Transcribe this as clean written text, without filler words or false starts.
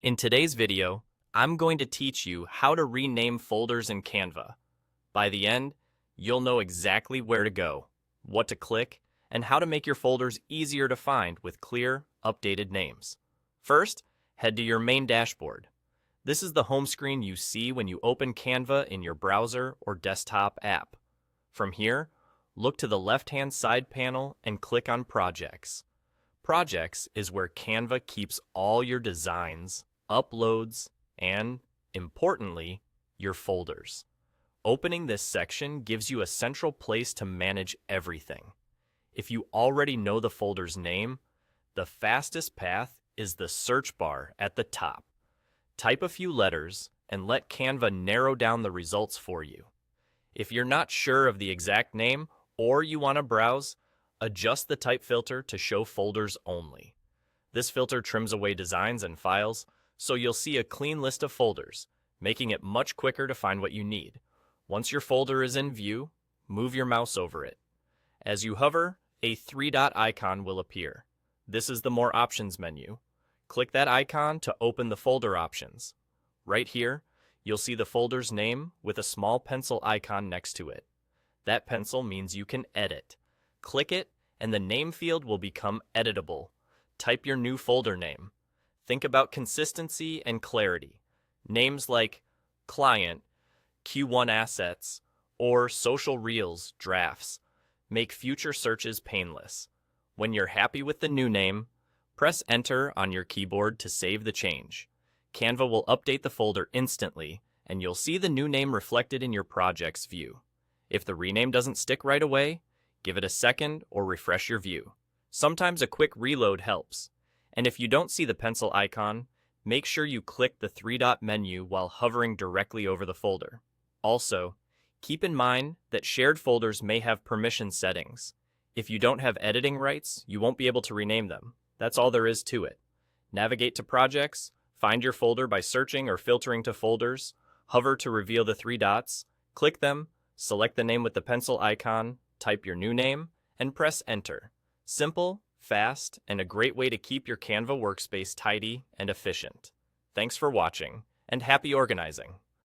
In today's video, I'm going to teach you how to rename folders in Canva. By the end, you'll know exactly where to go, what to click, and how to make your folders easier to find with clear, updated names. First, head to your main dashboard. This is the home screen you see when you open Canva in your browser or desktop app. From here, look to the left-hand side panel and click on Projects. Projects is where Canva keeps all your designs, uploads, and, importantly, your folders. Opening this section gives you a central place to manage everything. If you already know the folder's name, the fastest path is the search bar at the top. Type a few letters and let Canva narrow down the results for you. If you're not sure of the exact name or you want to browse, adjust the type filter to show folders only. This filter trims away designs and files, so you'll see a clean list of folders, making it much quicker to find what you need. Once your folder is in view, move your mouse over it. As you hover, a three-dot icon will appear. This is the More Options menu. Click that icon to open the folder options. Right here, you'll see the folder's name with a small pencil icon next to it. That pencil means you can edit. Click it, and the name field will become editable. Type your new folder name. Think about consistency and clarity. Names like Client, Q1 Assets, or Social Reels Drafts make future searches painless. When you're happy with the new name, press Enter on your keyboard to save the change. Canva will update the folder instantly, and you'll see the new name reflected in your project's view. If the rename doesn't stick right away, give it a second or refresh your view. Sometimes a quick reload helps. And if you don't see the pencil icon, make sure you click the three-dot menu while hovering directly over the folder. Also, keep in mind that shared folders may have permission settings. If you don't have editing rights, you won't be able to rename them. That's all there is to it. Navigate to Projects, find your folder by searching or filtering to Folders, hover to reveal the three dots, click them, select the name with the pencil icon, type your new name, and press Enter. Simple, fast, and a great way to keep your Canva workspace tidy and efficient. Thanks for watching, and happy organizing!